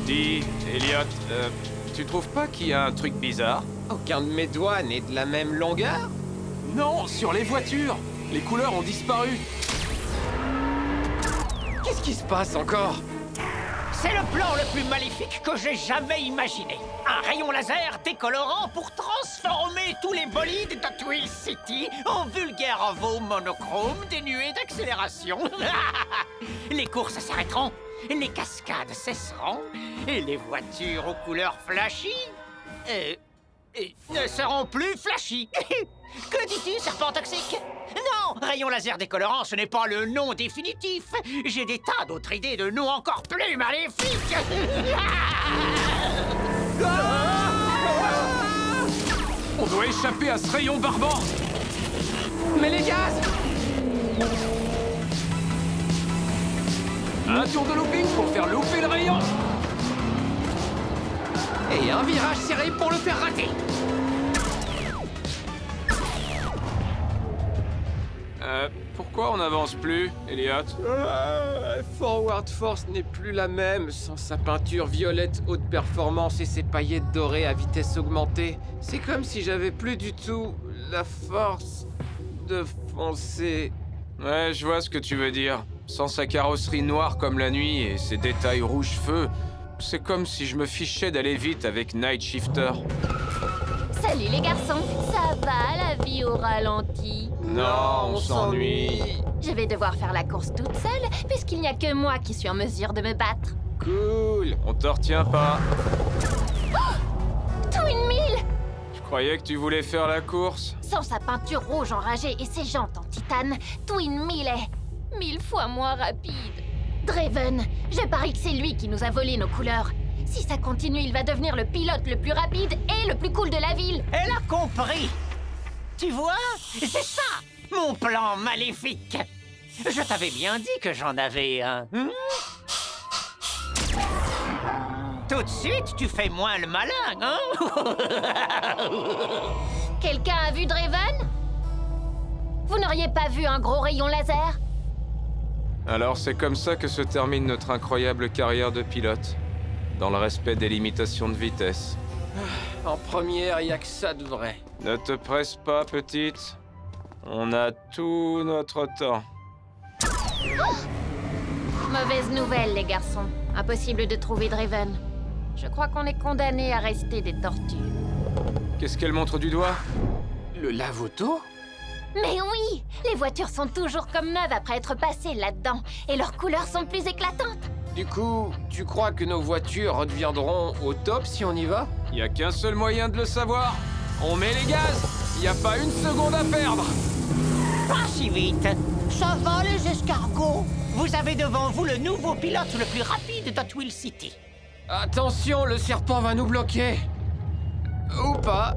Dis, Elliot, tu trouves pas qu'il y a un truc bizarre? Aucun de mes doigts n'est de la même longueur? Non, sur les voitures! Les couleurs ont disparu! Qu'est-ce qui se passe encore? C'est le plan le plus maléfique que j'ai jamais imaginé. Un rayon laser décolorant pour transformer tous les bolides de Twill City en vulgaires veaux monochromes dénués d'accélération. Les courses s'arrêteront, les cascades cesseront, et les voitures aux couleurs flashy ne seront plus flashy. Que dis-tu, serpent toxique? Non, rayon laser décolorant, ce n'est pas le nom définitif. J'ai des tas d'autres idées de noms encore plus maléfiques. On doit échapper à ce rayon barbant! Mais les gaz! Un tour de looping pour faire louper le rayon! Et un virage serré pour le faire rater! Pourquoi on n'avance plus, Elliot? Forward Force n'est plus la même sans sa peinture violette haute performance et ses paillettes dorées à vitesse augmentée. C'est comme si j'avais plus du tout la force de foncer. Ouais, je vois ce que tu veux dire. Sans sa carrosserie noire comme la nuit et ses détails rouge-feu, c'est comme si je me fichais d'aller vite avec Night Shifter. Salut les garçons, ça va la vie au ralenti? Non, on s'ennuie. Je vais devoir faire la course toute seule, puisqu'il n'y a que moi qui suis en mesure de me battre. Cool. On te retient pas. Twin Mill! Je croyais que tu voulais faire la course. Sans sa peinture rouge enragée et ses jantes en titane, Twin Mill est 1000 fois moins rapide. Draven, je parie que c'est lui qui nous a volé nos couleurs. Si ça continue, il va devenir le pilote le plus rapide et le plus cool de la ville. Elle a compris. Tu vois, c'est ça, mon plan maléfique. Je t'avais bien dit que j'en avais un. Tout de suite, tu fais moins le malin, hein? Quelqu'un a vu Draven? Vous n'auriez pas vu un gros rayon laser? Alors c'est comme ça que se termine notre incroyable carrière de pilote. Dans le respect des limitations de vitesse. En première, il n'y a que ça de vrai. Ne te presse pas, petite. On a tout notre temps. Mauvaise nouvelle, les garçons. Impossible de trouver Draven. Je crois qu'on est condamnés à rester des tortues. Qu'est-ce qu'elle montre du doigt? Le lave-auto? Mais oui! Les voitures sont toujours comme neuves après être passées là-dedans. Et leurs couleurs sont plus éclatantes. Du coup, tu crois que nos voitures redeviendront au top si on y va? Y a qu'un seul moyen de le savoir. On met les gaz. Y a pas une seconde à perdre. Pas si vite. Ça va, les escargots. Vous avez devant vous le nouveau pilote le plus rapide de Twill City. Attention, le serpent va nous bloquer. Ou pas.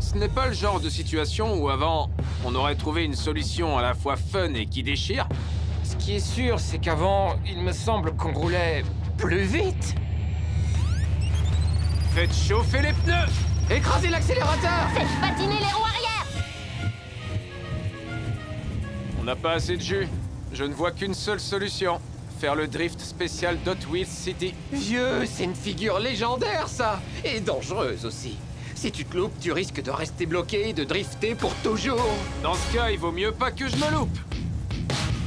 Ce n'est pas le genre de situation où avant, on aurait trouvé une solution à la fois fun et qui déchire. Ce qui est sûr, c'est qu'avant, il me semble qu'on roulait plus vite. Faites chauffer les pneus! Écrasez l'accélérateur! Faites patiner les roues arrière! On n'a pas assez de jus. Je ne vois qu'une seule solution. Faire le drift spécial d'Hot City. Vieux, c'est une figure légendaire, ça! Et dangereuse aussi. Si tu te loupes, tu risques de rester bloqué et de drifter pour toujours. Dans ce cas, il vaut mieux pas que je me loupe.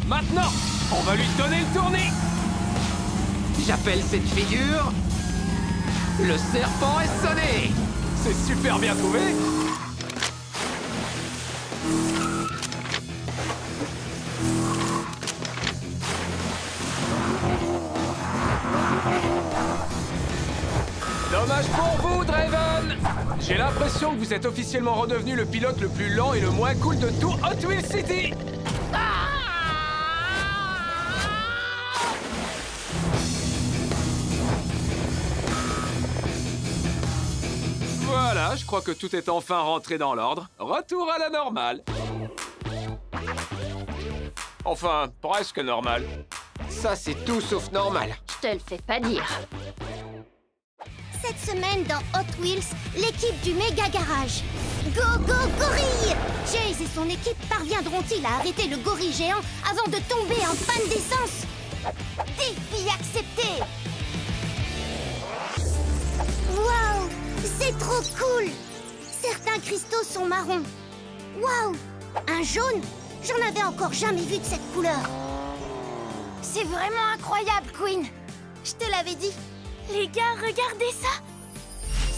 Maintenant, on va lui donner le tournis. J'appelle cette figure... le serpent est sonné! C'est super bien trouvé. Dommage pour vous, Draven. J'ai l'impression que vous êtes officiellement redevenu le pilote le plus lent et le moins cool de tout Hot Wheels City. Voilà, je crois que tout est enfin rentré dans l'ordre. Retour à la normale. Enfin, presque normal. Ça, c'est tout sauf normal. Je te le fais pas dire. Ça Cette semaine dans Hot Wheels, l'équipe du Méga Garage. Go, go, gorille! Chase et son équipe parviendront-ils à arrêter le gorille géant avant de tomber en panne d'essence? Défi accepté! Waouh! C'est trop cool! Certains cristaux sont marrons. Waouh! Un jaune? J'en avais encore jamais vu de cette couleur. C'est vraiment incroyable, Queen! Je te l'avais dit. Les gars, regardez ça!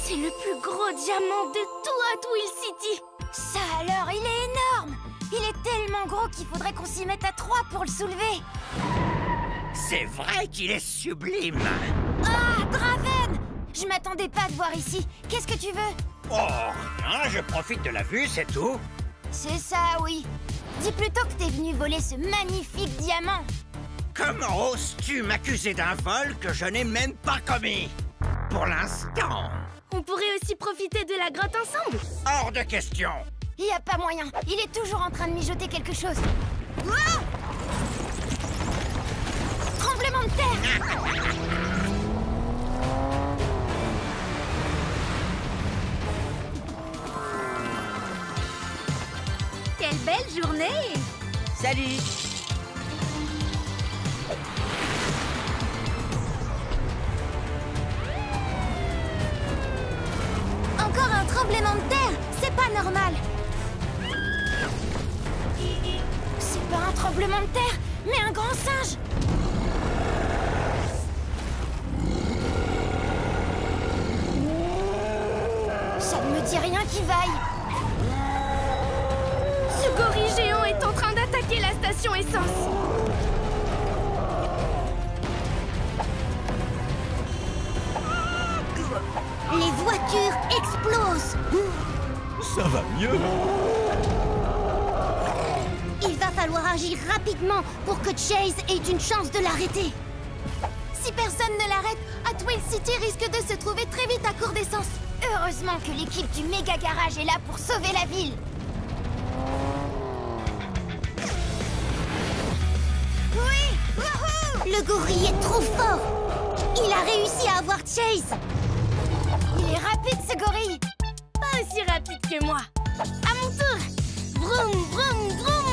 C'est le plus gros diamant de tout Hot Wheels City! Ça alors, il est énorme! Il est tellement gros qu'il faudrait qu'on s'y mette à 3 pour le soulever! C'est vrai qu'il est sublime. Ah, Draven! Je m'attendais pas à te voir ici. Qu'est-ce que tu veux? Oh, rien, je profite de la vue, c'est tout. C'est ça, oui. Dis plutôt que t'es venu voler ce magnifique diamant. Comment oses-tu m'accuser d'un vol que je n'ai même pas commis? Pour l'instant. On pourrait aussi profiter de la grotte ensemble. Hors de question. Il n'y a pas moyen. Il est toujours en train de mijoter quelque chose. Wow! Tremblement de terre! Quelle belle journée! Salut! Encore un tremblement de terre! C'est pas normal! C'est pas un tremblement de terre, mais un grand singe! Ça ne me dit rien qui vaille! Ce gorille géant est en train d'attaquer la station essence! Les voitures explosent! Ça va mieux. Il va falloir agir rapidement pour que Chase ait une chance de l'arrêter. Si personne ne l'arrête, Hot Wheels City risque de se trouver très vite à court d'essence. Heureusement que l'équipe du Méga Garage est là pour sauver la ville. Oui! Wouhou! Le gorille est trop fort! Il a réussi à avoir Chase! Il est rapide, ce gorille! Pas aussi rapide que moi! À mon tour! Vroom, vroom, vroom!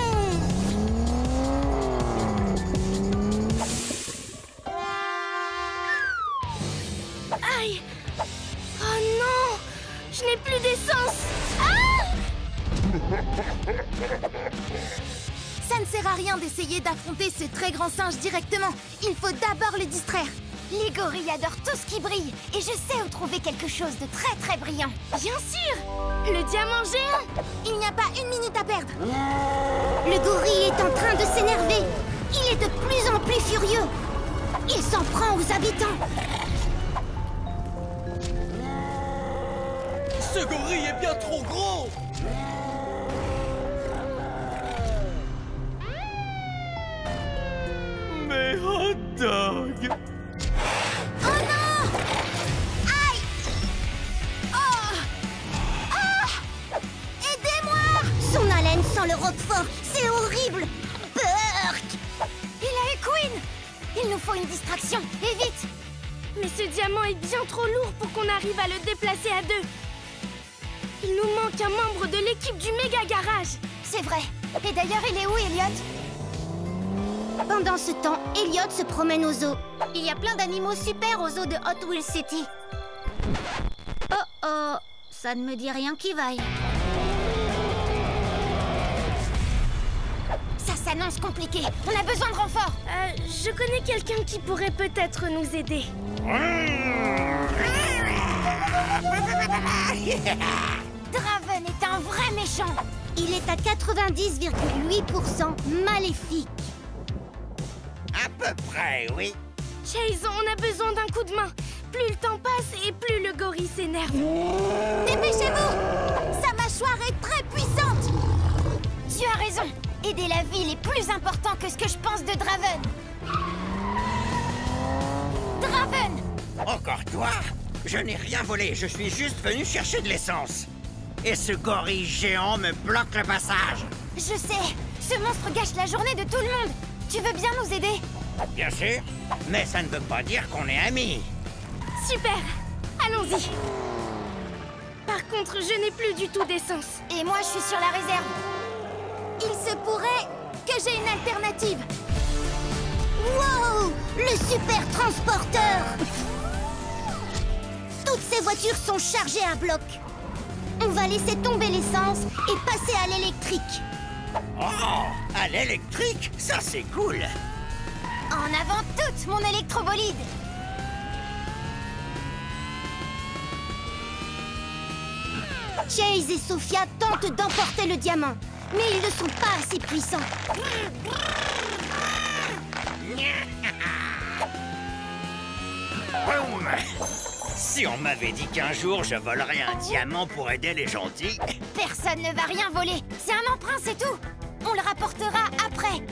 Aïe! Oh non! Je n'ai plus d'essence! Ah! Ça ne sert à rien d'essayer d'affronter ce très grand singe directement. Il faut d'abord le distraire. Les gorilles adorent tout ce qui brille. Et je sais où trouver quelque chose de très très brillant. Bien sûr! Le diamant géant! Il n'y a pas une minute à perdre. Le gorille est en train de s'énerver. Il est de plus en plus furieux. Il s'en prend aux habitants. Ce gorille est bien trop gros. Mais hot dog. Oh non! Aïe! Oh! Ah! Aidez-moi! Son haleine sent le roquefort. C'est horrible! Burk! Il a eu Queen! Il nous faut une distraction, et vite! Mais ce diamant est bien trop lourd pour qu'on arrive à le déplacer à deux. Il nous manque un membre de l'équipe du Méga Garage. C'est vrai. Et d'ailleurs, il est où, Elliot? Pendant ce temps, Elliot se promène au zoo. Il y a plein d'animaux super au zoo de Hot Wheels City. Oh oh, ça ne me dit rien qui vaille. Ça s'annonce compliqué. On a besoin de renfort. Je connais quelqu'un qui pourrait peut-être nous aider. Draven est un vrai méchant. Il est à 90,8% maléfique. À peu près, oui. Chase, on a besoin d'un coup de main. Plus le temps passe et plus le gorille s'énerve. Dépêchez-vous! Sa mâchoire est très puissante. Tu as raison. Aider la ville est plus important que ce que je pense de Draven. Draven! Encore toi? Je n'ai rien volé, je suis juste venu chercher de l'essence. Et ce gorille géant me bloque le passage. Je sais. Ce monstre gâche la journée de tout le monde. Tu veux bien nous aider? Bien sûr, mais ça ne veut pas dire qu'on est amis. Super. Allons-y. Par contre, je n'ai plus du tout d'essence. Et moi, je suis sur la réserve. Il se pourrait que j'ai une alternative. Wow! Le super transporteur! Toutes ces voitures sont chargées à bloc. On va laisser tomber l'essence et passer à l'électrique. Oh, à l'électrique, ça c'est cool. En avant toute, mon électrobolide! Chase et Sophia tentent d'emporter le diamant, mais ils ne sont pas assez puissants. Boum. Si on m'avait dit qu'un jour je volerais un diamant pour aider les gentils... Personne ne va rien voler. C'est un emprunt, c'est tout. On le rapportera après.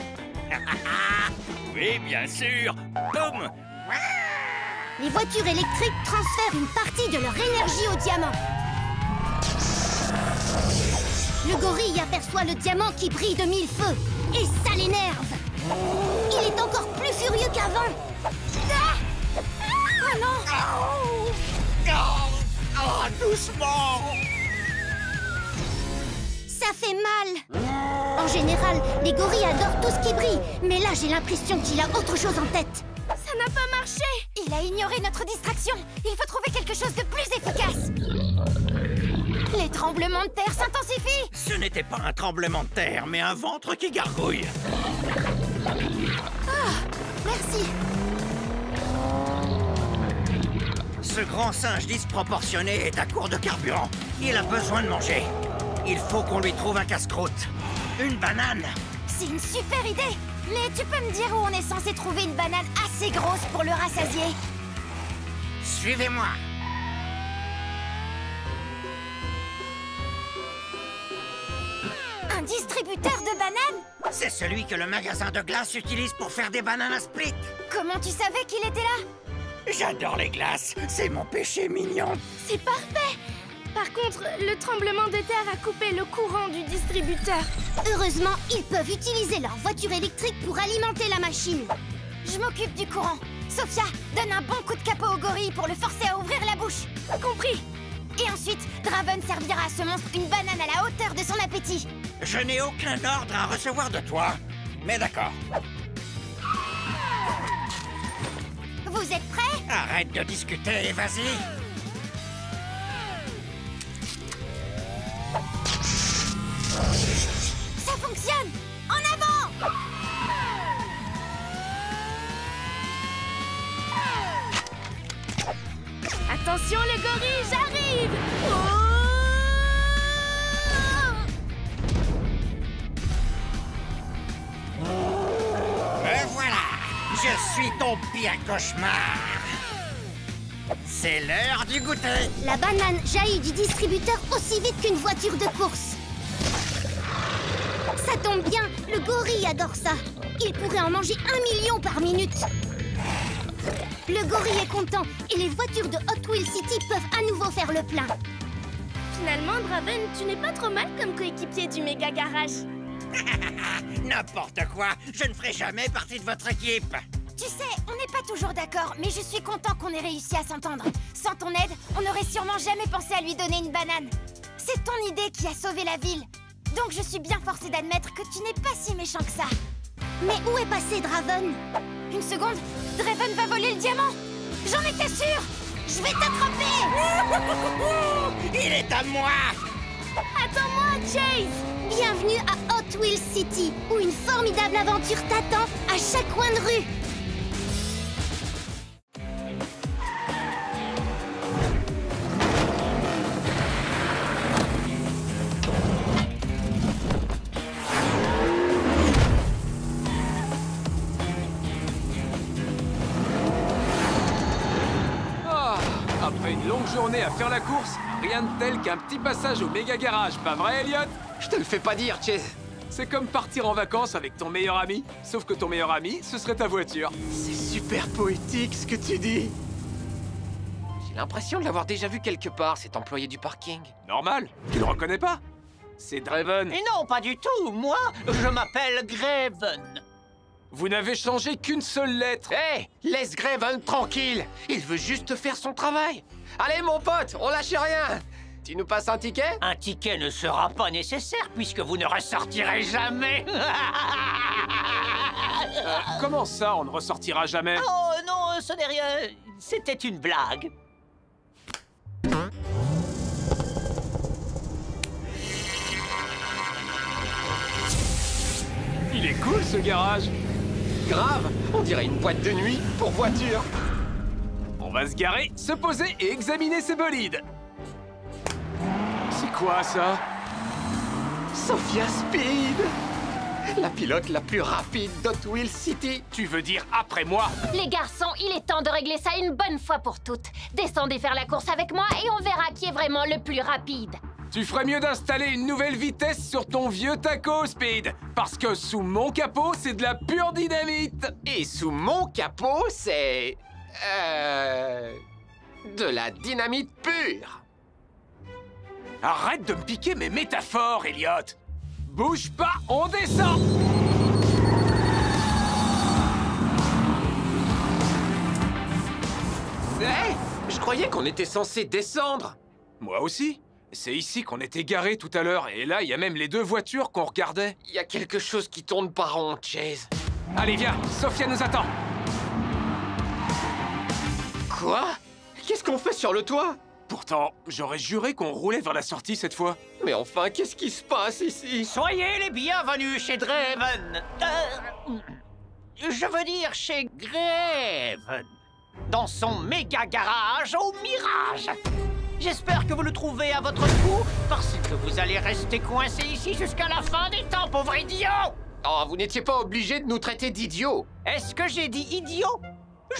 Oui, bien sûr. Boum. Les voitures électriques transfèrent une partie de leur énergie au diamant. Le gorille aperçoit le diamant qui brille de mille feux. Et ça l'énerve. Il est encore plus furieux qu'avant. Ah! Oh non! Oh, doucement. Ça fait mal. En général, les gorilles adorent tout ce qui brille. Mais là, j'ai l'impression qu'il a autre chose en tête. Ça n'a pas marché. Il a ignoré notre distraction. Il faut trouver quelque chose de plus efficace. Les tremblements de terre s'intensifient. Ce n'était pas un tremblement de terre, mais un ventre qui gargouille. Ah, merci. Ce grand singe disproportionné est à court de carburant. Il a besoin de manger. Il faut qu'on lui trouve un casse-croûte. Une banane. C'est une super idée. Mais tu peux me dire où on est censé trouver une banane assez grosse pour le rassasier? Suivez-moi. Un distributeur de bananes? C'est celui que le magasin de glace utilise pour faire des bananes à split. Comment tu savais qu'il était là? J'adore les glaces. C'est mon péché mignon. C'est parfait. Par contre, le tremblement de terre a coupé le courant du distributeur. Heureusement, ils peuvent utiliser leur voiture électrique pour alimenter la machine. Je m'occupe du courant. Sophia, donne un bon coup de capot au gorille pour le forcer à ouvrir la bouche. Compris. Et ensuite, Draven servira à ce monstre une banane à la hauteur de son appétit. Je n'ai aucun ordre à recevoir de toi. Mais d'accord. Vous êtes prêts? Arrête de discuter et vas-y. Ça fonctionne! En avant! Attention les gorilles, j'arrive! Me voilà. Je suis ton pire cauchemar. C'est l'heure du goûter. La banane jaillit du distributeur aussi vite qu'une voiture de course. Ça tombe bien, le gorille adore ça. Il pourrait en manger 1 million par minute. Le gorille est content et les voitures de Hot Wheels City peuvent à nouveau faire le plein. Finalement, Draven, tu n'es pas trop mal comme coéquipier du méga garage. N'importe quoi. Je ne ferai jamais partie de votre équipe. Tu sais, on n'est pas toujours d'accord, mais je suis content qu'on ait réussi à s'entendre. Sans ton aide, on n'aurait sûrement jamais pensé à lui donner une banane. C'est ton idée qui a sauvé la ville. Donc je suis bien forcée d'admettre que tu n'es pas si méchant que ça. Mais où est passé Draven? Une seconde, Draven va voler le diamant. J'en étais sûre. Je vais t'attraper. Il est à moi. Attends-moi, Chase. Bienvenue à Hot Wheels City, où une formidable aventure t'attend à chaque coin de rue. Après une longue journée à faire la course, rien de tel qu'un petit passage au méga garage, pas vrai, Elliot? Je te le fais pas dire, Chase. C'est comme partir en vacances avec ton meilleur ami, sauf que ton meilleur ami, ce serait ta voiture. C'est super poétique ce que tu dis. J'ai l'impression de l'avoir déjà vu quelque part, cet employé du parking. Normal, tu le reconnais pas? C'est Draven. Et non, pas du tout. Moi, je m'appelle Graven. Vous n'avez changé qu'une seule lettre. Hé, laisse Graven tranquille. Il veut juste faire son travail. Allez, mon pote, on lâche rien. Tu nous passes un ticket? Un ticket ne sera pas nécessaire puisque vous ne ressortirez jamais. Comment ça, on ne ressortira jamais? Oh non, ce n'est rien. C'était une blague. Il est cool ce garage. Grave, on dirait une boîte de nuit pour voiture. On va se garer, se poser et examiner ces bolides. C'est quoi ça? Sophia Speed, la pilote la plus rapide d'Hot Wheels City. Tu veux dire après moi? Les garçons, il est temps de régler ça une bonne fois pour toutes. Descendez faire la course avec moi et on verra qui est vraiment le plus rapide. Tu ferais mieux d'installer une nouvelle vitesse sur ton vieux taco, Speed. Parce que sous mon capot, c'est de la pure dynamite. Et sous mon capot, c'est... de la dynamite pure. Arrête de me piquer mes métaphores, Elliot. Bouge pas, on descend. Hé, je croyais qu'on était censé descendre. Moi aussi. C'est ici qu'on était garés tout à l'heure. Et là, il y a même les deux voitures qu'on regardait. Il y a quelque chose qui tourne pas rond, Chase. Allez, viens, Sophia nous attend. Quoi? Qu'est-ce qu'on fait sur le toit? Pourtant, j'aurais juré qu'on roulait vers la sortie cette fois. Mais enfin, qu'est-ce qui se passe ici? Soyez les bienvenus chez Draven. Je veux dire chez Graven. Dans son méga garage au Mirage. J'espère que vous le trouvez à votre goût, parce que vous allez rester coincé ici jusqu'à la fin des temps, pauvre idiot! Oh, vous n'étiez pas obligé de nous traiter d'idiots. Est-ce que j'ai dit idiot?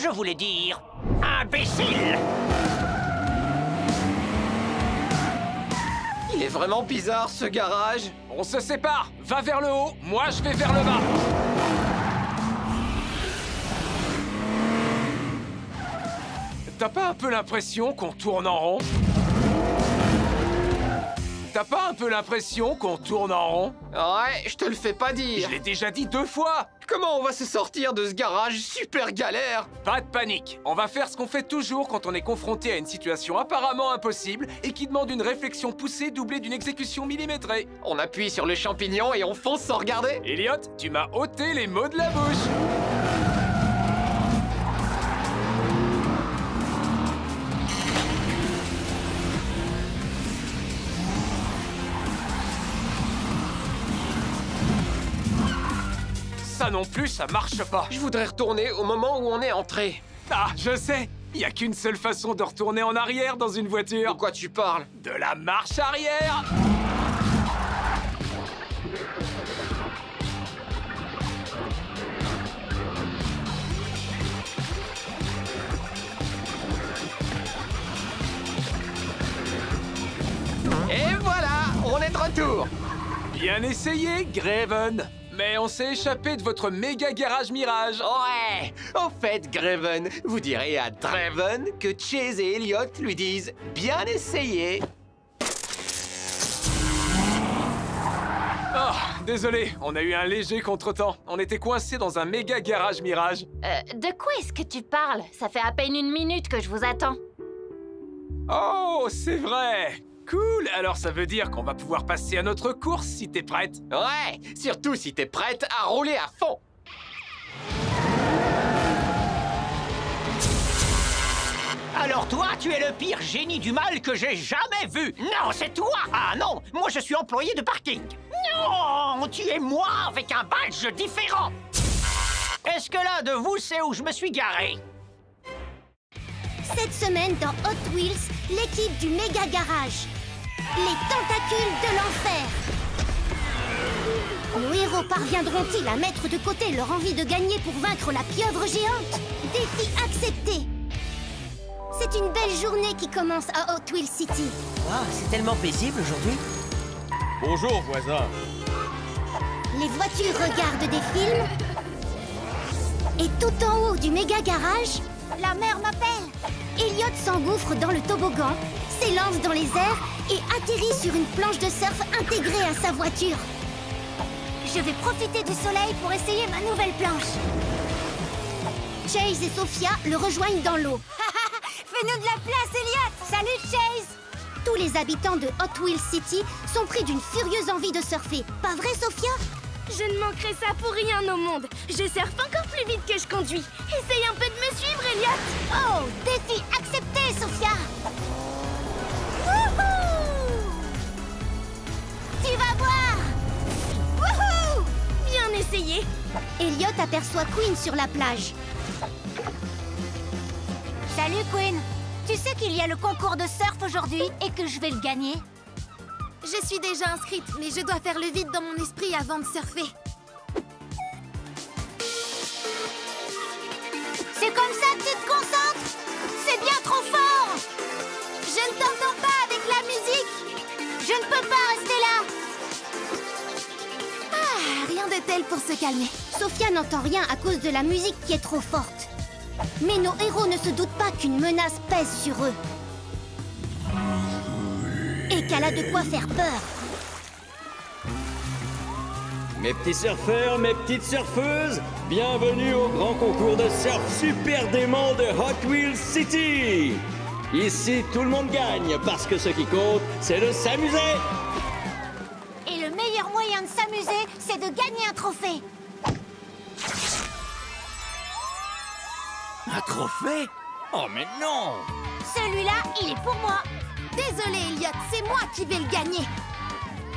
Je voulais dire imbécile! Il est vraiment bizarre, ce garage. On se sépare. Va vers le haut, moi je vais vers le bas. T'as pas un peu l'impression qu'on tourne en rond? T'as pas un peu l'impression qu'on tourne en rond? Ouais, je te le fais pas dire. Je l'ai déjà dit 2 fois. Comment on va se sortir de ce garage super galère? Pas de panique. On va faire ce qu'on fait toujours quand on est confronté à une situation apparemment impossible et qui demande une réflexion poussée doublée d'une exécution millimétrée. On appuie sur le champignon et on fonce sans regarder. Elliot, tu m'as ôté les mots de la bouche. Ça non plus, ça marche pas. Je voudrais retourner au moment où on est entré. Ah, je sais. Il y a qu'une seule façon de retourner en arrière dans une voiture. De quoi tu parles? De la marche arrière. Et voilà, on est de retour. Bien essayé, Graven. Mais on s'est échappé de votre méga garage Mirage. Ouais. Au fait, Graven, vous direz à Draven que Chase et Elliot lui disent bien essayé. Oh, désolé, on a eu un léger contretemps. On était coincés dans un méga garage Mirage. De quoi est-ce que tu parles? Ça fait à peine 1 minute que je vous attends. Oh, c'est vrai. Cool, alors ça veut dire qu'on va pouvoir passer à notre course si t'es prête. Ouais, surtout si t'es prête à rouler à fond. Alors toi, tu es le pire génie du mal que j'ai jamais vu. Non, c'est toi. Ah non, moi je suis employé de parking. Non, tu es moi avec un badge différent. Est-ce que l'un de vous sait où je me suis garé? Cette semaine dans Hot Wheels, l'équipe du méga garage. Les tentacules de l'enfer. Nos héros parviendront-ils à mettre de côté leur envie de gagner pour vaincre la pieuvre géante? Défi accepté. C'est une belle journée qui commence à Hot Wheels City. Ah, c'est tellement paisible aujourd'hui. Bonjour, voisin. Les voitures regardent des films. Et tout en haut du méga garage, la mer m'appelle. Elliot s'engouffre dans le toboggan, s'élance dans les airs et atterrit sur une planche de surf intégrée à sa voiture. Je vais profiter du soleil pour essayer ma nouvelle planche. Chase et Sophia le rejoignent dans l'eau. Fais Fais-nous de la place, Elliot! Salut, Chase! Tous les habitants de Hot Wheels City sont pris d'une furieuse envie de surfer. Pas vrai, Sophia? Je ne manquerai ça pour rien au monde. Je surfe encore plus vite que je conduis. Essaye un peu de me suivre, Elliot. Oh, défi accepté, Sophia! Wouhou! Tu vas voir! Wouhou! Bien essayé. Elliot aperçoit Queen sur la plage. Salut, Queen. Tu sais qu'il y a le concours de surf aujourd'hui et que je vais le gagner? Je suis déjà inscrite, mais je dois faire le vide dans mon esprit avant de surfer. C'est comme ça que tu te concentres? C'est bien trop fort! Je ne t'entends pas avec la musique. Je ne peux pas rester là! Ah, rien de tel pour se calmer. Sophia n'entend rien à cause de la musique qui est trop forte. Mais nos héros ne se doutent pas qu'une menace pèse sur eux. Et qu'elle a de quoi faire peur. Mes petits surfeurs, mes petites surfeuses, bienvenue au grand concours de surf super dément de Hot Wheels City. Ici, tout le monde gagne, parce que ce qui compte, c'est de s'amuser. Et le meilleur moyen de s'amuser, c'est de gagner un trophée. Un trophée? Oh mais non! Celui-là, il est pour moi. Désolé, Elliot, c'est moi qui vais le gagner.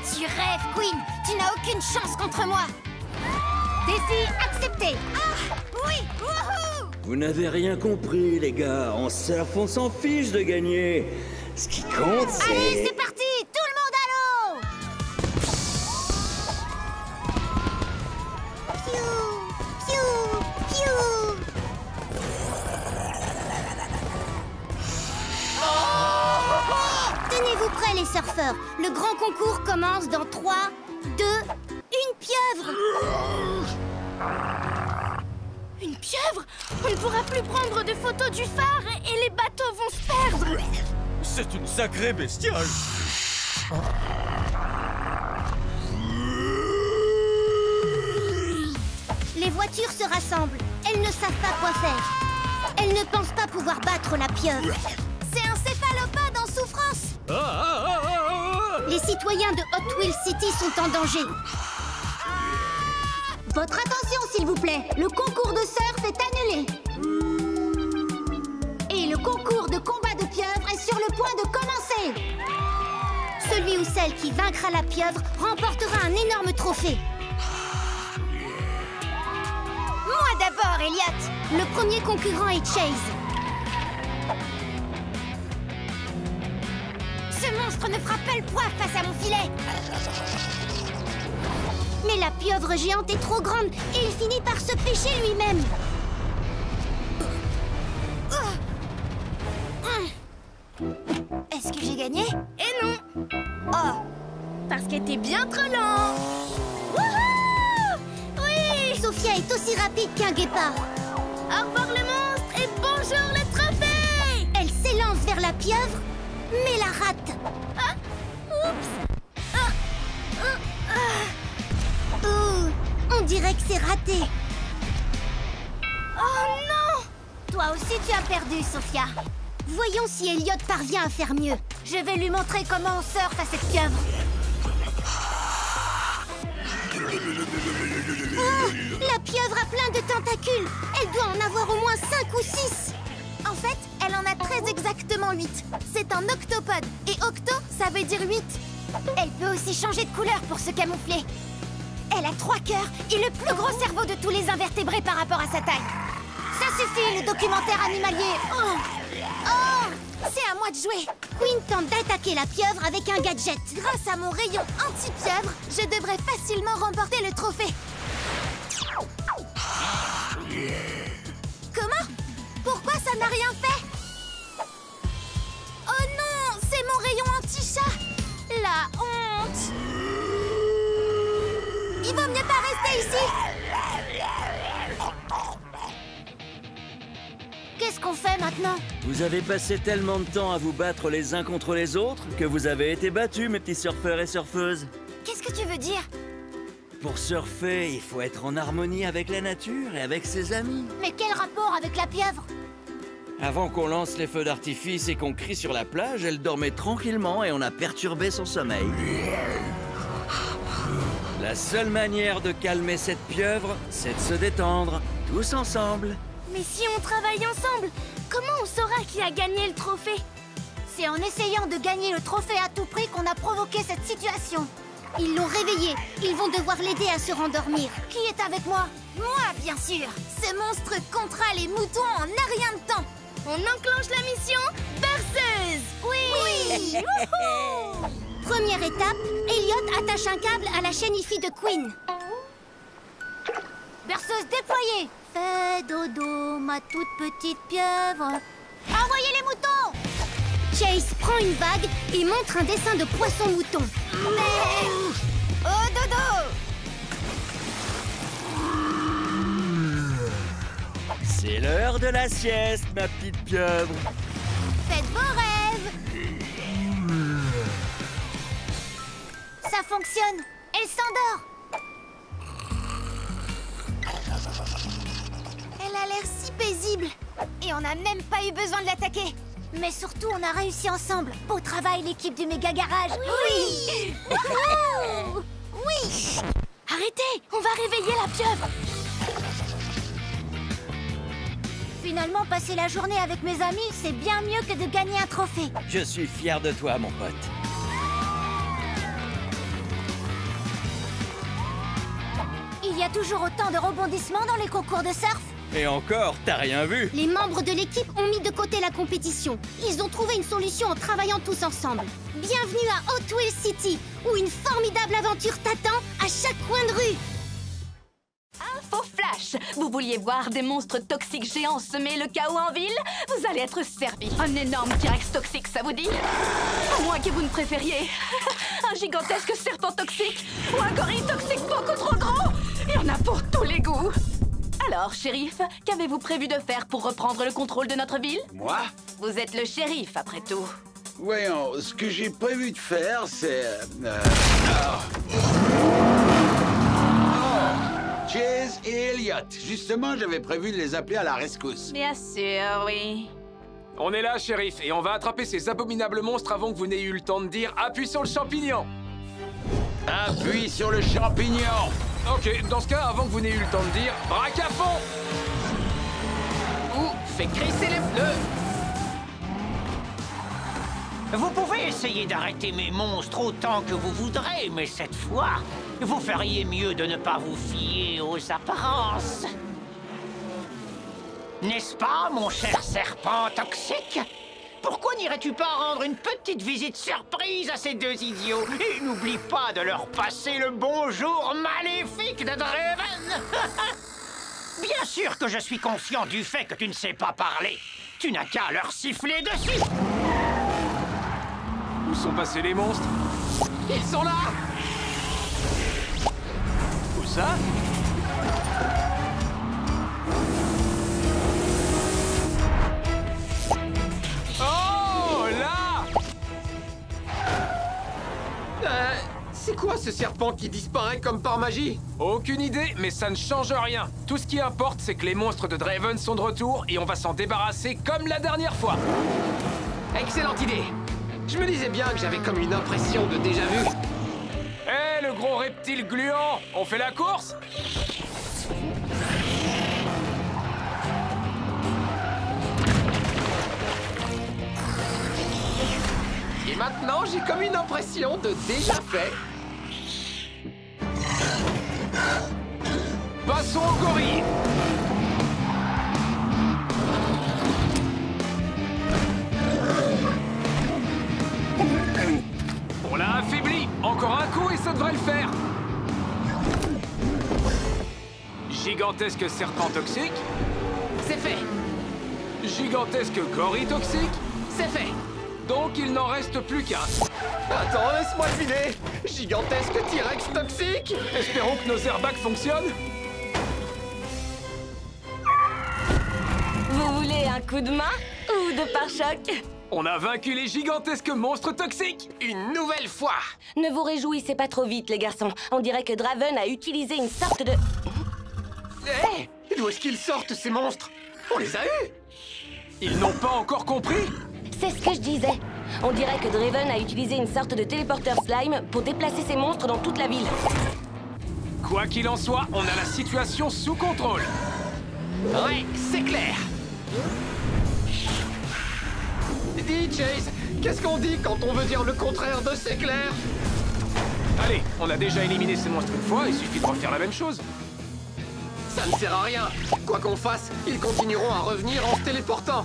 Tu rêves, Queen. Tu n'as aucune chance contre moi. Défi accepté. Ah, oui, wouhou! Vous n'avez rien compris, les gars. En surf, on s'en fiche de gagner. Ce qui compte, c'est... Allez, c'est parti. Tout le monde à l'eau. Piou, piou, piou. Tenez-vous prêts, les surfeurs. Le grand concours commence dans 3, 2, une pieuvre. Une pieuvre? On ne pourra plus prendre de photos du phare et les bateaux vont se perdre. C'est une sacrée bestiole. Les voitures se rassemblent. Elles ne savent pas quoi faire. Elles ne pensent pas pouvoir battre la pieuvre. C'est un céphalopode en souffrance. Les citoyens de Hot Wheels City sont en danger. Votre attention, s'il vous plaît. Le concours de surf est annulé. Et le concours de combat de pieuvre est sur le point de commencer. Celui ou celle qui vaincra la pieuvre remportera un énorme trophée. Moi d'abord, Elliot. Le premier concurrent est Chase. Ce monstre ne fera pas le poids face à mon filet. Mais la pieuvre géante est trop grande et il finit par se pêcher lui-même. Est-ce que j'ai gagné? Et non, Oh, parce que t'es bien trop lent. wouhou! Oui! Sophia est aussi rapide qu'un guépard. Au revoir le monstre et bonjour le trophée. Elle s'élance vers la pieuvre, mais la rate. Ah, oups. Ouh, on dirait que c'est raté. Oh non! Toi aussi tu as perdu, Sophia. Voyons si Elliot parvient à faire mieux. Je vais lui montrer comment on surfe à cette pieuvre. Oh, la pieuvre a plein de tentacules. Elle doit en avoir au moins 5 ou 6. En fait, elle en a très exactement 8. C'est un octopode. Et octo, ça veut dire 8. Elle peut aussi changer de couleur pour se camoufler. Elle a 3 cœurs et le plus gros cerveau de tous les invertébrés par rapport à sa taille. Ça suffit, le documentaire animalier. Oh, c'est à moi de jouer. Queen tente d'attaquer la pieuvre avec un gadget. Grâce à mon rayon anti-pieuvre, je devrais facilement remporter le trophée. Comment? Pourquoi ça n'a rien fait? Oh non, c'est mon rayon anti-chat. La honte. Il vaut mieux pas rester ici. Qu'est-ce qu'on fait maintenant? Vous avez passé tellement de temps à vous battre les uns contre les autres que vous avez été battus, mes petits surfeurs et surfeuses. Qu'est-ce que tu veux dire? Pour surfer, il faut être en harmonie avec la nature et avec ses amis. Mais quel rapport avec la pieuvre? Avant qu'on lance les feux d'artifice et qu'on crie sur la plage, elle dormait tranquillement et on a perturbé son sommeil. La seule manière de calmer cette pieuvre, c'est de se détendre, tous ensemble. Mais si on travaille ensemble, comment on saura qui a gagné le trophée? C'est en essayant de gagner le trophée à tout prix qu'on a provoqué cette situation. Ils l'ont réveillé. Ils vont devoir l'aider à se rendormir. Qui est avec moi? Moi, bien sûr. Ce monstre contrat les moutons en un rien de temps. On enclenche la mission berceuse. Oui, Wouhou! Première étape, Elliot attache un câble à la chaîne IFI de Queen. Berceuse déployée. Fais dodo, ma toute petite pieuvre. Envoyez les moutons. Chase prend une bague et montre un dessin de poisson-mouton. Oh, dodo! C'est l'heure de la sieste, ma petite pieuvre. Faites vos rêves. Ça fonctionne. Elle s'endort. Elle a l'air si paisible. Et on n'a même pas eu besoin de l'attaquer. Mais surtout, on a réussi ensemble. Beau travail, l'équipe du méga garage. Oui. Wouhou! Oui. Arrêtez, on va réveiller la pieuvre. Finalement, passer la journée avec mes amis, c'est bien mieux que de gagner un trophée. Je suis fier de toi, mon pote. Il y a toujours autant de rebondissements dans les concours de surf. Et encore, t'as rien vu? Les membres de l'équipe ont mis de côté la compétition. Ils ont trouvé une solution en travaillant tous ensemble. Bienvenue à Hot Wheels City, où une formidable aventure t'attend à chaque coin de rue. Info flash! Vous vouliez voir des monstres toxiques géants semer le chaos en ville? Vous allez être servi. Un énorme T-Rex toxique, ça vous dit? À moins que vous ne préfériez un gigantesque serpent toxique ou un gorille toxique beaucoup trop gros. Il y en a pour tous les goûts. Alors, shérif, qu'avez-vous prévu de faire pour reprendre le contrôle de notre ville? Moi? Vous êtes le shérif, après tout. Voyons, ce que j'ai prévu de faire, c'est... Chase et Elliot. Justement, j'avais prévu de les appeler à la rescousse. Bien sûr, oui. On est là, shérif, et on va attraper ces abominables monstres avant que vous n'ayez eu le temps de dire « Appuie sur le champignon !» Appuie sur le champignon! Ok, dans ce cas, avant que vous n'ayez eu le temps de dire « Braque à fond !» Ou fais crisser les pneus. Vous pouvez essayer d'arrêter mes monstres autant que vous voudrez, mais cette fois, vous feriez mieux de ne pas vous fier aux apparences. N'est-ce pas, mon cher serpent toxique? Pourquoi n'irais-tu pas rendre une petite visite surprise à ces deux idiots? Et n'oublie pas de leur passer le bonjour maléfique de Draven. Bien sûr que je suis conscient du fait que tu ne sais pas parler. Tu n'as qu'à leur siffler dessus. Où sont passés les monstres? Ils sont là! Où ça? Oh, là! C'est quoi ce serpent qui disparaît comme par magie? Aucune idée, mais ça ne change rien. Tout ce qui importe, c'est que les monstres de Draven sont de retour et on va s'en débarrasser comme la dernière fois. Excellente idée! Je me disais bien que j'avais comme une impression de déjà-vu. Hé, le gros reptile gluant, on fait la course? Et maintenant, j'ai comme une impression de déjà fait. Passons au gorille. On l'a affaibli. Encore un coup et ça devrait le faire. Gigantesque serpent toxique. C'est fait. Gigantesque gorille toxique. C'est fait. Donc il n'en reste plus qu'un. Attends, laisse-moi deviner. Gigantesque T-Rex toxique. Espérons que nos airbags fonctionnent. Vous voulez un coup de main ou de pare-choc? On a vaincu les gigantesques monstres toxiques. Une nouvelle fois. Ne vous réjouissez pas trop vite, les garçons. On dirait que Draven a utilisé une sorte de... Hé, d'où est-ce qu'ils sortent, ces monstres? On les a eus. Ils n'ont pas encore compris? C'est ce que je disais. On dirait que Draven a utilisé une sorte de téléporteur slime pour déplacer ses monstres dans toute la ville. Quoi qu'il en soit, on a la situation sous contrôle. Ouais, c'est clair. Dis, Chase, qu'est-ce qu'on dit quand on veut dire le contraire de c'est clair? Allez, on a déjà éliminé ces monstres une fois, il suffit de refaire la même chose. Ça ne sert à rien. Quoi qu'on fasse, ils continueront à revenir en se téléportant.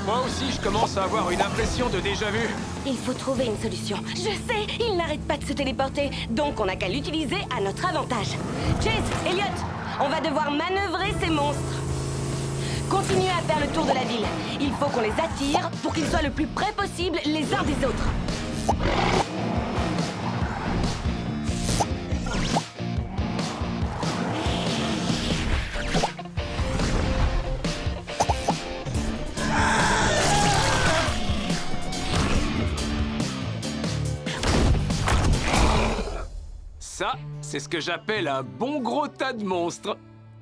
Moi aussi, je commence à avoir une impression de déjà-vu. Il faut trouver une solution. Je sais, il n'arrête pas de se téléporter, donc on n'a qu'à l'utiliser à notre avantage. Chase, Elliot, on va devoir manœuvrer ces monstres. Continuez à faire le tour de la ville. Il faut qu'on les attire pour qu'ils soient le plus près possible les uns des autres. Ça, c'est ce que j'appelle un bon gros tas de monstres.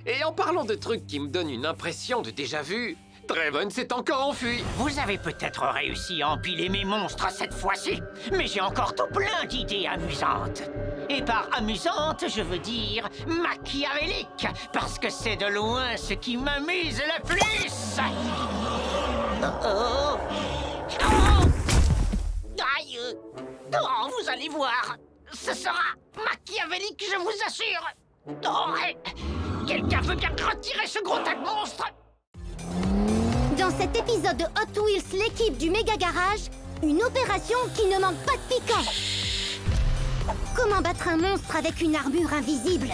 Et en parlant de trucs qui me donnent une impression de déjà-vu, Draven s'est encore enfui. Vous avez peut-être réussi à empiler mes monstres cette fois-ci, mais j'ai encore tout plein d'idées amusantes. Et par amusante, je veux dire machiavélique, parce que c'est de loin ce qui m'amuse le plus. Oh. Aïe. Oh, vous allez voir. Ce sera machiavélique, je vous assure. Oh, quelqu'un veut bien retirer ce gros tas de monstres? Dans cet épisode de Hot Wheels, l'équipe du Méga Garage, une opération qui ne manque pas de piquant. Comment battre un monstre avec une armure invisible?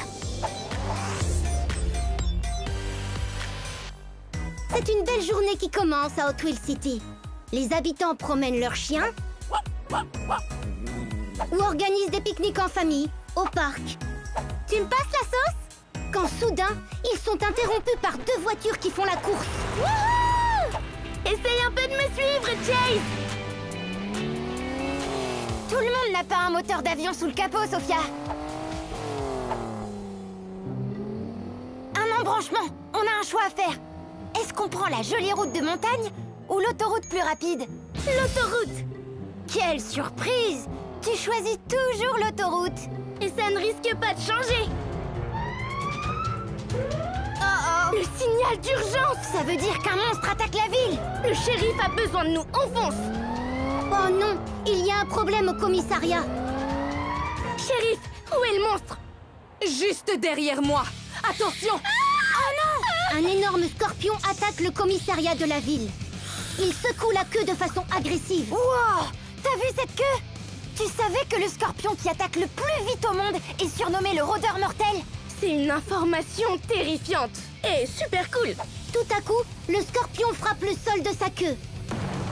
C'est une belle journée qui commence à Hot Wheels City. Les habitants promènent leurs chiens ou organisent des pique-niques en famille, au parc. Tu me passes la sauce? Quand soudain, ils sont interrompus par deux voitures qui font la course. Wouhou! Essaye un peu de me suivre, Chase! Tout le monde n'a pas un moteur d'avion sous le capot, Sophia. Un embranchement. On a un choix à faire. Est-ce qu'on prend la jolie route de montagne ou l'autoroute plus rapide? L'autoroute! Quelle surprise! Tu choisis toujours l'autoroute. Et ça ne risque pas de changer. Oh. Le signal d'urgence! Ça veut dire qu'un monstre attaque la ville. Le shérif a besoin de nous, on fonce! Oh non, il y a un problème au commissariat. Shérif, où est le monstre? Juste derrière moi. Attention! Oh non! Un énorme scorpion attaque le commissariat de la ville. Il secoue la queue de façon agressive. Wow! T'as vu cette queue? Tu savais que le scorpion qui attaque le plus vite au monde est surnommé le rôdeur mortel? C'est une information terrifiante et super cool. Tout à coup, le scorpion frappe le sol de sa queue.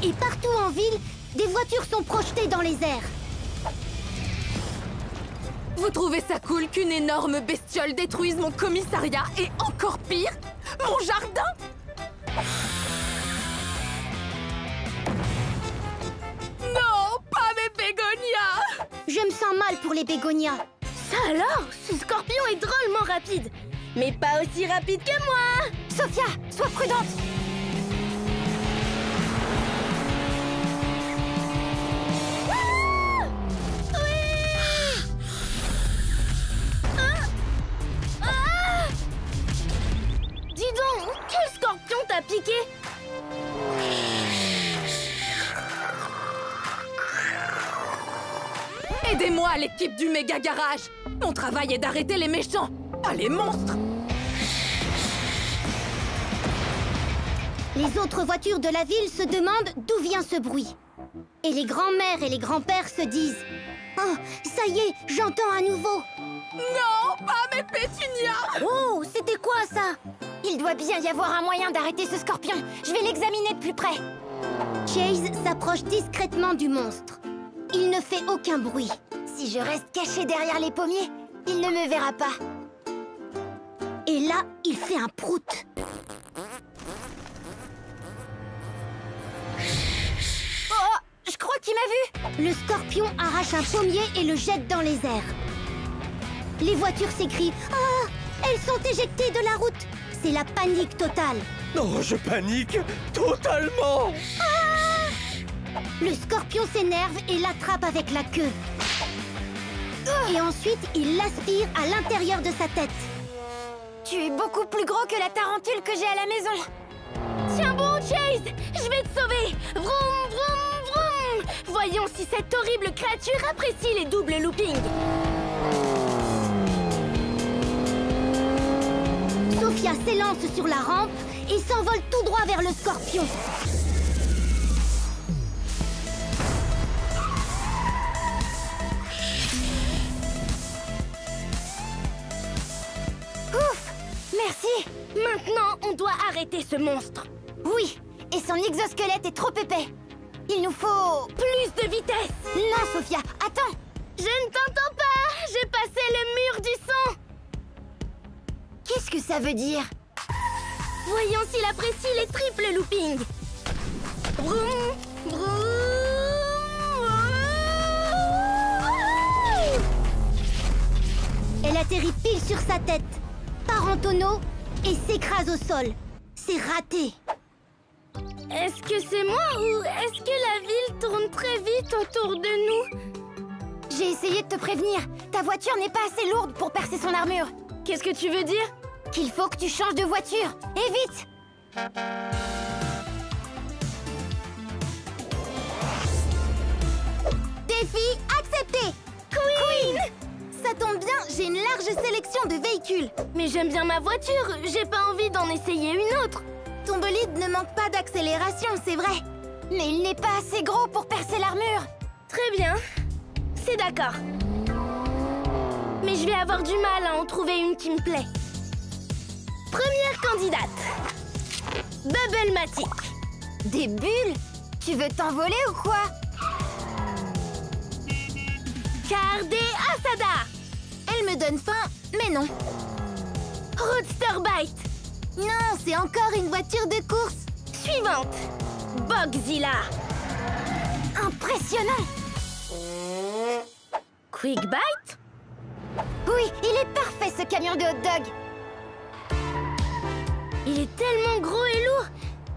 Et partout en ville, des voitures sont projetées dans les airs. Vous trouvez ça cool qu'une énorme bestiole détruise mon commissariat et encore pire, mon jardin? Non, pas mes bégonias! Je me sens mal pour les bégonias. Ça alors, ce scorpion est drôlement rapide. Mais pas aussi rapide que moi! Sophia, sois prudente! Dis donc, quel scorpion t'a piqué? Aidez-moi, l'équipe du Méga Garage! Mon travail est d'arrêter les méchants, pas les monstres! Les autres voitures de la ville se demandent d'où vient ce bruit. Et les grands-mères et les grands-pères se disent « Oh, ça y est, j'entends à nouveau !» Non, pas mes pétunias! Oh, c'était quoi ça? Il doit bien y avoir un moyen d'arrêter ce scorpion. Je vais l'examiner de plus près. Chase s'approche discrètement du monstre. Il ne fait aucun bruit. Si je reste caché derrière les pommiers, il ne me verra pas. Et là, il fait un prout. Oh, je crois qu'il m'a vu. Le scorpion arrache un pommier et le jette dans les airs. Les voitures s'écrient « Ah, elles sont éjectées de la route !» c'est la panique totale. Non, je panique totalement. Le scorpion s'énerve et l'attrape avec la queue. Et ensuite, il l'aspire à l'intérieur de sa tête. Tu es beaucoup plus gros que la tarentule que j'ai à la maison. Tiens bon, Chase, je vais te sauver. Vroom, vroom, vroom. Voyons si cette horrible créature apprécie les doubles loopings. Sophia s'élance sur la rampe et s'envole tout droit vers le scorpion. Ouf! Merci! Maintenant, on doit arrêter ce monstre. Oui, et son exosquelette est trop épais. Il nous faut... plus de vitesse! Non, Sophia, attends! Je ne t'entends pas! J'ai passé le mur du son! Qu'est-ce que ça veut dire? Voyons s'il apprécie les triples loopings. Vroom, vroom, vroom. Elle atterrit pile sur sa tête, part en tonneau et s'écrase au sol. C'est raté. Est-ce que c'est moi ou est-ce que la ville tourne très vite autour de nous? J'ai essayé de te prévenir. Ta voiture n'est pas assez lourde pour percer son armure. Qu'est-ce que tu veux dire? Qu'il faut que tu changes de voiture. Et vite! Défi accepté! Queen! Ça tombe bien, j'ai une large sélection de véhicules. Mais j'aime bien ma voiture, j'ai pas envie d'en essayer une autre. Ton bolide ne manque pas d'accélération, c'est vrai. Mais il n'est pas assez gros pour percer l'armure. Très bien, c'est d'accord. Mais je vais avoir du mal à en trouver une qui me plaît. Première candidate. Bubblematic. Des bulles? Tu veux t'envoler ou quoi? Cardé Asada. Elle me donne faim, mais non. Roadster Bite. Non, c'est encore une voiture de course. Suivante. Bogzilla. Impressionnant. Quick Bite. Oui, il est parfait ce camion de hot dog. Il est tellement gros et lourd.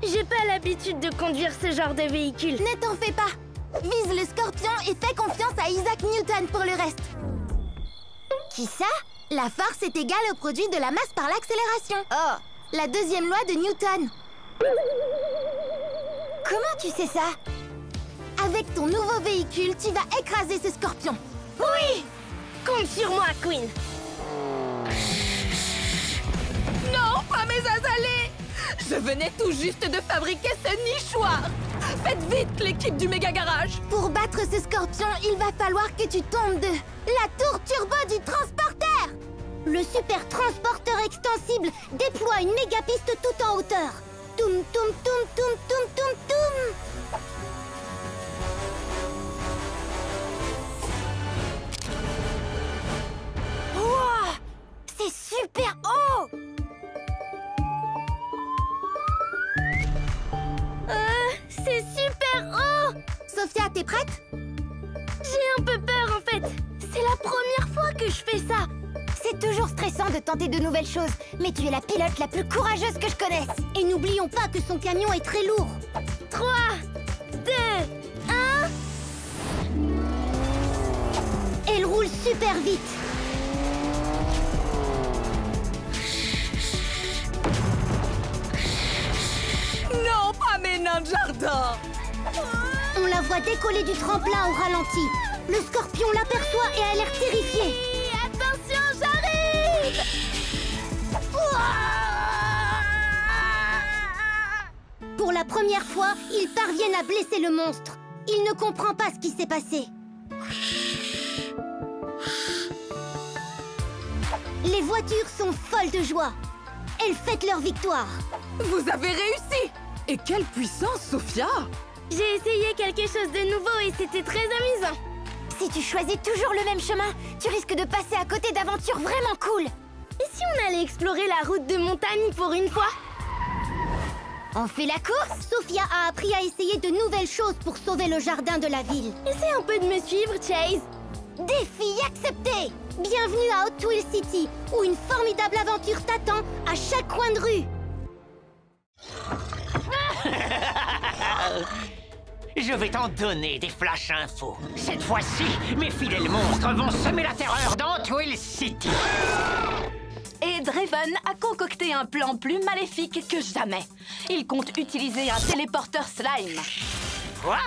J'ai pas l'habitude de conduire ce genre de véhicule. Ne t'en fais pas. Vise le scorpion et fais confiance à Isaac Newton pour le reste. Qui ça? La force est égale au produit de la masse par l'accélération. Oh, la deuxième loi de Newton. Comment tu sais ça? Avec ton nouveau véhicule, tu vas écraser ce scorpion. Oui! Compte sur moi, Queen. Non, pas mes azalées! Je venais tout juste de fabriquer ce nichoir! Faites vite, l'équipe du méga garage! Pour battre ce scorpion, il va falloir que tu tombes de la tour turbo du transporteur! Le super transporteur extensible déploie une méga piste tout en hauteur. Toum, toum, toum, toum, toum, toum, toum! Wow! C'est super haut! C'est super haut! Sophia, t'es prête? J'ai un peu peur en fait. C'est la première fois que je fais ça. C'est toujours stressant de tenter de nouvelles choses, mais tu es la pilote la plus courageuse que je connaisse. Et n'oublions pas que son camion est très lourd. 3, 2, 1... Elle roule super vite. Non, pas mes nains de jardin! On la voit décoller du tremplin au ralenti. Le scorpion l'aperçoit et a l'air terrifié. Attention, j'arrive! Pour la première fois, ils parviennent à blesser le monstre. Il ne comprend pas ce qui s'est passé. Les voitures sont folles de joie. Elles fêtent leur victoire. Vous avez réussi! Et quelle puissance, Sophia! J'ai essayé quelque chose de nouveau et c'était très amusant. Si tu choisis toujours le même chemin, tu risques de passer à côté d'aventures vraiment cool. Et si on allait explorer la route de montagne pour une fois? On fait la course? Sophia a appris à essayer de nouvelles choses pour sauver le jardin de la ville. Essaie un peu de me suivre, Chase. Défi accepté! Bienvenue à Hot Wheels City, où une formidable aventure t'attend à chaque coin de rue. Je vais t'en donner des flash infos. Cette fois-ci, mes fidèles monstres vont semer la terreur dans Hot Wheels City. Et Draven a concocté un plan plus maléfique que jamais. Il compte utiliser un téléporteur slime. Quoi?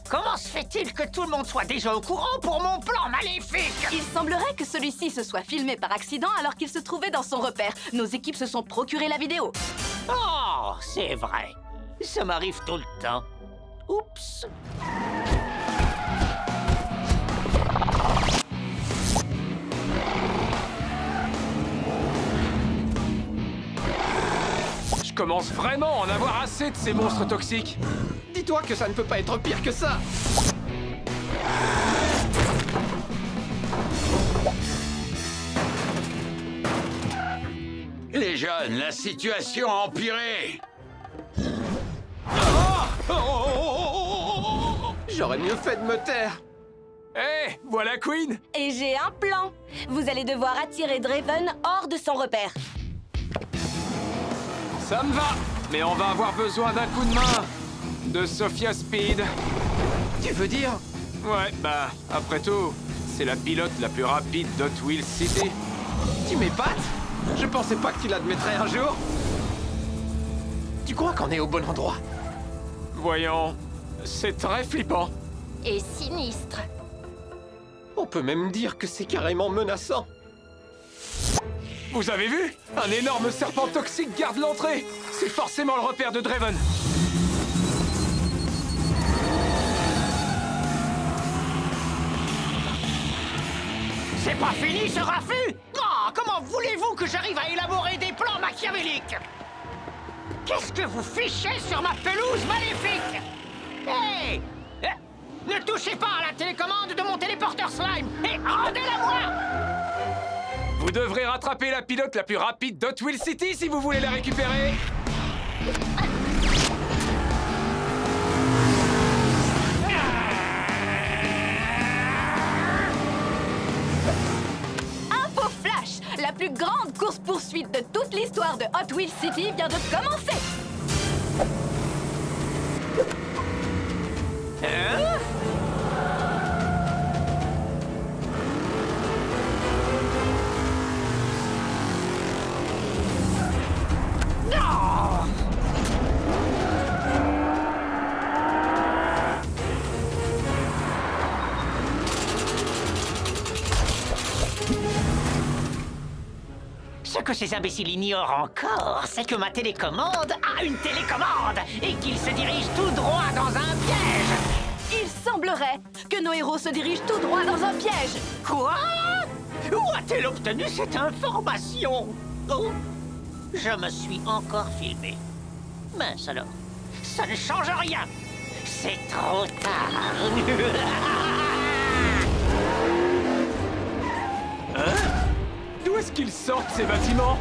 Comment se fait-il que tout le monde soit déjà au courant pour mon plan maléfique? Il semblerait que celui-ci se soit filmé par accident alors qu'il se trouvait dans son repère. Nos équipes se sont procuré la vidéo. Oh, c'est vrai. Ça m'arrive tout le temps. Oups. Je commence vraiment à en avoir assez de ces monstres toxiques. Dis-toi que ça ne peut pas être pire que ça. Les jeunes, la situation a empiré. J'aurais mieux fait de me taire. Hé, voilà Queen. Et j'ai un plan. Vous allez devoir attirer Draven hors de son repère. Ça me va, mais on va avoir besoin d'un coup de main. De Sophia Speed. Tu veux dire? Ouais, bah, après tout, c'est la pilote la plus rapide d'Hot Wheels City. Tu m'épates? Je pensais pas que tu l'admettrais un jour. Tu crois qu'on est au bon endroit? Voyons, c'est très flippant. Et sinistre. On peut même dire que c'est carrément menaçant. Vous avez vu? Un énorme serpent toxique garde l'entrée. C'est forcément le repère de Draven. C'est pas fini ce raffut! Oh, comment voulez-vous que j'arrive à élaborer des plans machiavéliques? Qu'est-ce que vous fichez sur ma pelouse maléfique? Hey! Ne touchez pas à la télécommande de mon téléporteur slime et rendez-la-moi! Vous devrez rattraper la pilote la plus rapide d'Hot Wheels City si vous voulez la récupérer. Info flash! La plus grande course-poursuite de toute l'histoire de Hot Wheels City vient de commencer! Hein? Non! Ce que ces imbéciles ignorent encore, c'est que ma télécommande a une télécommande et qu'il se dirige tout droit dans un piège. Il semblerait que nos héros se dirigent tout droit dans un piège. Quoi? Où a-t-elle obtenu cette information? Oh, je me suis encore filmé. Mince alors, ça ne change rien. C'est trop tard. Hein? D'où est-ce qu'ils sortent, ces bâtiments?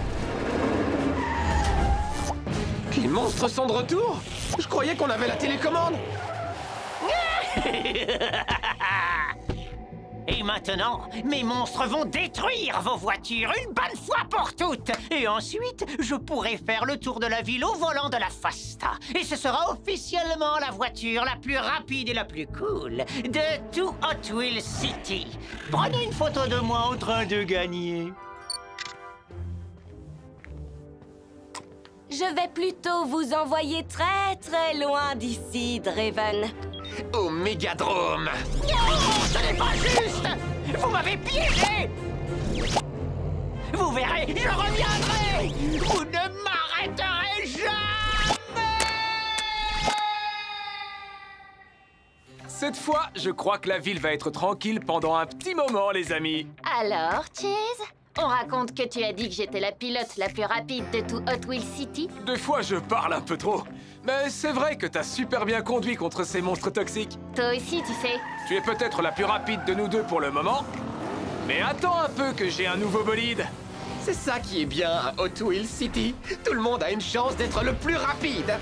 Les monstres sont de retour? Je croyais qu'on avait la télécommande. Et maintenant, mes monstres vont détruire vos voitures une bonne fois pour toutes. Et ensuite, je pourrai faire le tour de la ville au volant de la Fasta. Et ce sera officiellement la voiture la plus rapide et la plus cool de tout Hot Wheels City. Prenez une photo de moi en train de gagner. Je vais plutôt vous envoyer très très loin d'ici, Draven. Au Mégadrome. Non, ce n'est pas juste! Vous m'avez piégé! Vous verrez, je reviendrai! Vous ne m'arrêterez jamais! Cette fois, je crois que la ville va être tranquille pendant un petit moment, les amis. Alors, Chase? On raconte que tu as dit que j'étais la pilote la plus rapide de tout Hot Wheels City? Des fois, je parle un peu trop. Mais c'est vrai que t'as super bien conduit contre ces monstres toxiques. Toi aussi, tu sais. Tu es peut-être la plus rapide de nous deux pour le moment. Mais attends un peu que j'ai un nouveau bolide. C'est ça qui est bien à Hot Wheels City. Tout le monde a une chance d'être le plus rapide.